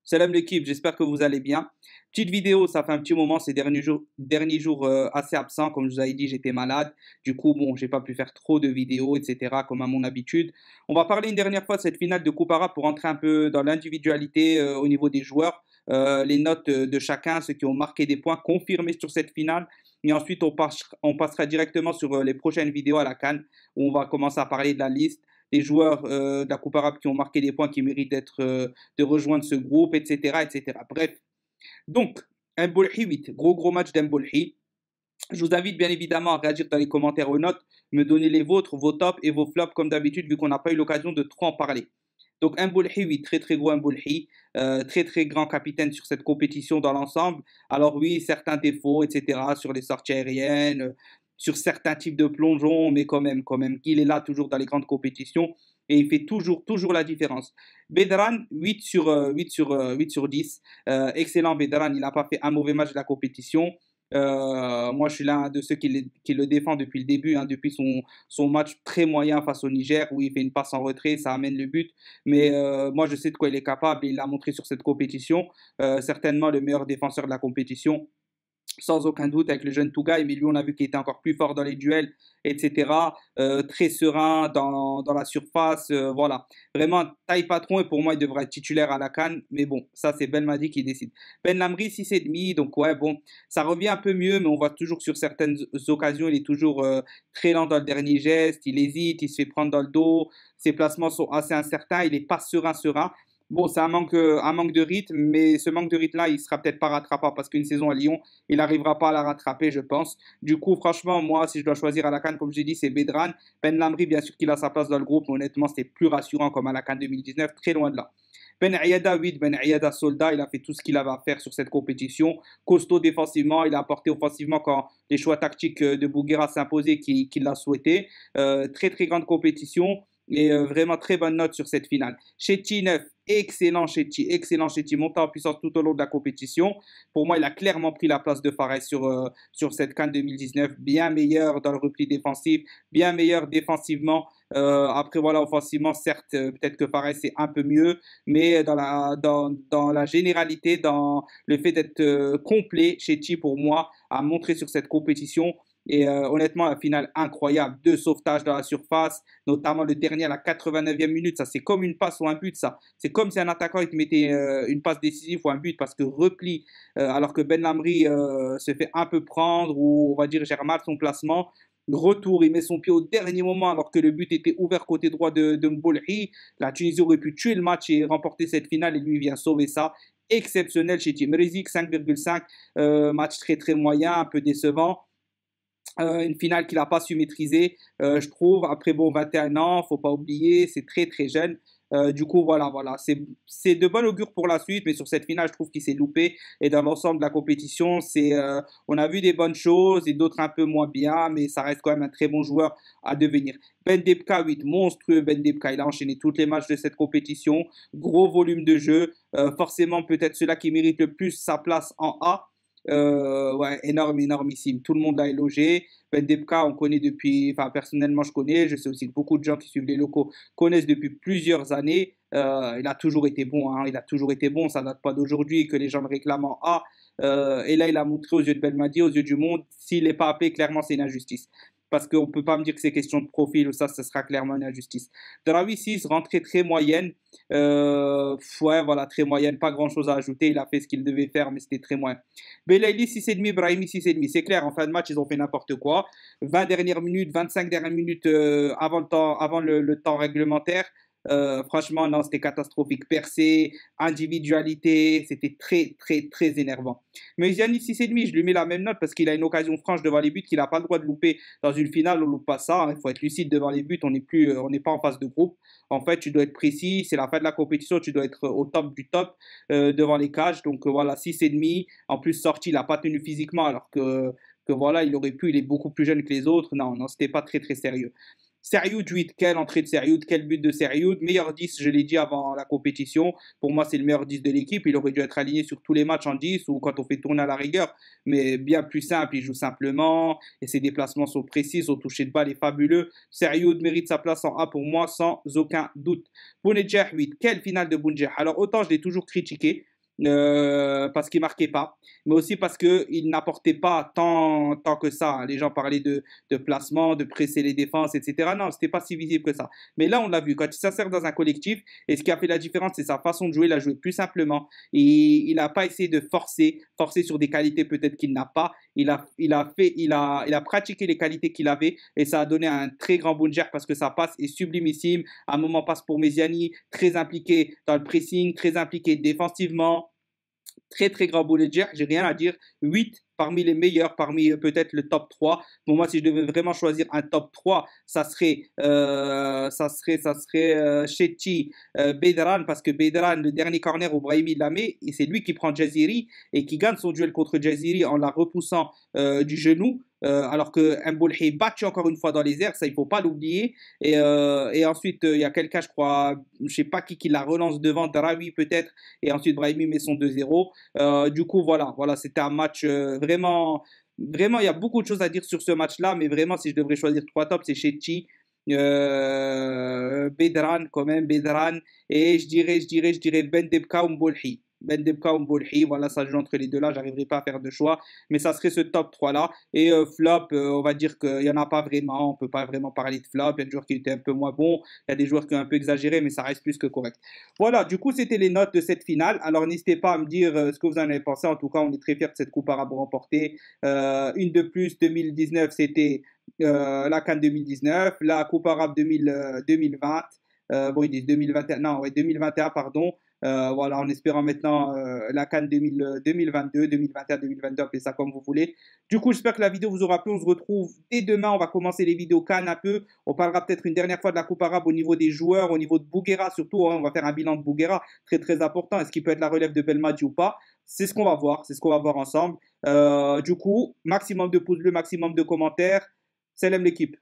Salam l'équipe, j'espère que vous allez bien. Petite vidéo, ça fait un petit moment, ces derniers jours assez absent. Comme je vous avais dit, j'étais malade. Du coup, bon, j'ai pas pu faire trop de vidéos, etc., comme à mon habitude. On va parler une dernière fois de cette finale de Coupe Arabe pour entrer un peu dans l'individualité au niveau des joueurs, les notes de chacun, ceux qui ont marqué des points confirmés sur cette finale. Et ensuite, on passera directement sur les prochaines vidéos à la CAN, où on va commencer à parler de la liste des joueurs de la Coupe Arabe qui ont marqué des points qui méritent de rejoindre ce groupe, etc., etc. Bref, donc, Mbolhi 8, gros match d'Mbolhi. Je vous invite bien évidemment à réagir dans les commentaires aux notes, me donner les vôtres, vos tops et vos flops comme d'habitude, vu qu'on n'a pas eu l'occasion de trop en parler. Donc Mbolhi, oui, très gros Mbolhi, très grand capitaine sur cette compétition dans l'ensemble. Alors oui, certains défauts, etc., sur les sorties aériennes, sur certains types de plongeons, mais quand même, il est là toujours dans les grandes compétitions et il fait toujours la différence. Bedran, 8 sur, 8 sur 10. Excellent Bedran, il n'a pas fait un mauvais match de la compétition. Moi, je suis l'un de ceux qui le défend depuis le début, hein, depuis son match très moyen face au Niger, où il fait une passe en retrait, ça amène le but. Mais moi, je sais de quoi il est capable et il l'a montré sur cette compétition. Certainement le meilleur défenseur de la compétition sans aucun doute avec le jeune Tougaï, mais lui on a vu qu'il était encore plus fort dans les duels, etc. Très serein dans la surface, voilà. Vraiment taille patron et pour moi il devrait être titulaire à la CAN, mais bon, ça c'est Belmadi qui décide. Ben Lamri 6,5, donc ouais bon, ça revient un peu mieux, mais on voit toujours sur certaines occasions, il est toujours très lent dans le dernier geste, il hésite, il se fait prendre dans le dos, ses placements sont assez incertains, il est pas serein. Bon, c'est un manque de rythme, mais ce manque de rythme-là, il sera peut-être pas rattrapable parce qu'une saison à Lyon, il n'arrivera pas à la rattraper, je pense. Du coup, franchement, moi, si je dois choisir à la CAN, comme je l'ai dit, c'est Bedran. Ben Lamri, bien sûr qu'il a sa place dans le groupe, mais honnêtement, c'est plus rassurant comme à la CAN 2019, très loin de là. Ben Ayada, oui, Ben Ayada, soldat, il a fait tout ce qu'il avait à faire sur cette compétition. Costaud défensivement, il a apporté offensivement quand les choix tactiques de Bouguera s'imposaient qu'il l'a souhaité. Très grande compétition et vraiment très bonne note sur cette finale. Chetty 9, excellent Chetty, montant en puissance tout au long de la compétition. Pour moi, il a clairement pris la place de Fares sur cette CAN 2019, bien meilleur dans le repli défensif, bien meilleur défensivement. Après, voilà, offensivement, certes, peut-être que Fares c'est un peu mieux, mais dans la généralité, dans le fait d'être complet, Chetty, pour moi, a montré sur cette compétition. Et honnêtement, la finale incroyable, deux sauvetages dans la surface, notamment le dernier à la 89e minute. Ça, c'est comme une passe ou un but, ça. C'est comme si un attaquant il te mettait une passe décisive ou un but parce que repli, alors que Ben Lamri se fait un peu prendre ou on va dire gère mal son placement. Retour, il met son pied au dernier moment alors que le but était ouvert côté droit de Mbolhi. La Tunisie aurait pu tuer le match et remporter cette finale et lui vient sauver ça. Exceptionnel chez Tim Rezik, 5,5, match très moyen, un peu décevant. Une finale qu'il n'a pas su maîtriser, je trouve. Après, bon, 21 ans, faut pas oublier, c'est très jeune. Du coup, voilà. C'est de bon augure pour la suite, mais sur cette finale, je trouve qu'il s'est loupé. Et dans l'ensemble de la compétition, on a vu des bonnes choses et d'autres un peu moins bien, mais ça reste quand même un très bon joueur à devenir. Ben Debka, 8, monstrueux Ben Debka. Il a enchaîné tous les matchs de cette compétition. Gros volume de jeu. Forcément, peut-être celui qui mérite le plus sa place en A. Ouais, énormissime. Tout le monde l'a élogé. Ben Debka, on connaît depuis, enfin personnellement je connais, je sais aussi que beaucoup de gens qui suivent les locaux connaissent depuis plusieurs années. Il a toujours été bon, hein, il a toujours été bon, ça date pas d'aujourd'hui que les gens le réclament en A. Et là, il a montré aux yeux de Belmadi, aux yeux du monde, s'il n'est pas appelé, clairement c'est une injustice. Parce qu'on ne peut pas me dire que c'est question de profil ou ça, ce sera clairement une injustice. Draoui 6, rentrée très moyenne. Ouais, voilà, très moyenne, pas grand chose à ajouter. Il a fait ce qu'il devait faire, mais c'était très moyen. Belaïli 6,5, Brahimi 6,5. C'est clair, en fin de match, ils ont fait n'importe quoi. 20 dernières minutes, 25 dernières minutes avant le temps réglementaire. Franchement, non, c'était catastrophique. Percée, individualité, c'était très énervant. Mais Giannis 6,5, je lui mets la même note parce qu'il a une occasion franche devant les buts qu'il n'a pas le droit de louper dans une finale. On ne loupe pas ça. Hein. Il faut être lucide devant les buts. On n'est pas en phase de groupe. En fait, tu dois être précis. C'est la fin de la compétition. Tu dois être au top du top devant les cages. Donc voilà, 6,5. En plus, sorti, il n'a pas tenu physiquement alors que voilà, il aurait pu. Il est beaucoup plus jeune que les autres. Non, c'était pas très sérieux. Serioud 8, quelle entrée de Serioud, quel but de Serioud, meilleur 10, je l'ai dit avant la compétition, pour moi c'est le meilleur 10 de l'équipe, il aurait dû être aligné sur tous les matchs en 10 ou quand on fait tourner à la rigueur, mais bien plus simple, il joue simplement, et ses déplacements sont précis, son toucher de balle est fabuleux, Serioud mérite sa place en A pour moi sans aucun doute. Bounedjah 8, quelle finale de Bounedjah, alors autant je l'ai toujours critiqué, parce qu'il marquait pas, mais aussi parce qu'il n'apportait pas tant que ça. Les gens parlaient de placement, de presser les défenses, etc. Non, c'était pas si visible que ça. Mais là, on l'a vu, quand il s'insère dans un collectif, et ce qui a fait la différence, c'est sa façon de jouer. Il a joué plus simplement. Et il n'a pas essayé de forcer sur des qualités peut-être qu'il n'a pas. Il a pratiqué les qualités qu'il avait, et ça a donné un très grand Bounjer parce que sa passe est sublimissime. À un moment, passe pour Mesiani, très impliqué dans le pressing, très impliqué défensivement. Très très grand Boulanger, j'ai rien à dire. 8 parmi les meilleurs, parmi peut-être le top 3. Pour moi, si je devais vraiment choisir un top 3, ça serait Chetty, Bedran, parce que Bedran, le dernier corner où Brahimi l'a mis, et c'est lui qui prend Jaziri et qui gagne son duel contre Jaziri en la repoussant du genou. Alors que Mboulhi battu encore une fois dans les airs, ça il faut pas l'oublier. Et ensuite, il y a quelqu'un, je crois, je sais pas qui la relance devant, Darawi peut-être, et ensuite Brahimi met son 2-0. Du coup, voilà, c'était un match vraiment, il y a beaucoup de choses à dire sur ce match-là, mais vraiment, si je devrais choisir trois tops, c'est Chetty, Bedran, quand même, Bedran, et je dirais Ben Debka ou Mbolhi. Ben Debka ou Mbolhi, voilà, ça joue entre les deux là, j'arriverai pas à faire de choix, mais ça serait ce top 3 là. Et flop, on va dire qu'il n'y en a pas vraiment, on peut pas vraiment parler de flop, il y a des joueurs qui étaient un peu moins bons, il y a des joueurs qui ont un peu exagéré, mais ça reste plus que correct. Voilà, du coup, c'était les notes de cette finale. Alors, n'hésitez pas à me dire ce que vous en avez pensé. En tout cas, on est très fiers de cette Coupe arabe remportée. Une de plus, 2019, c'était la CAN 2019, la Coupe arabe 2020. Bon, ils disent 2021, non, ouais, 2021, pardon. Voilà, en espérant maintenant la CAN 2022, 2021, 2022, appelez ça comme vous voulez. Du coup, j'espère que la vidéo vous aura plu. On se retrouve dès demain. On va commencer les vidéos CAN un peu. On parlera peut-être une dernière fois de la Coupe arabe au niveau des joueurs, au niveau de Bouguera surtout. Hein, on va faire un bilan de Bouguera, très très important. Est-ce qu'il peut être la relève de Belmadi ou pas? C'est ce qu'on va voir. C'est ce qu'on va voir ensemble. Du coup, maximum de pouces bleus, maximum de commentaires. Salam l'équipe.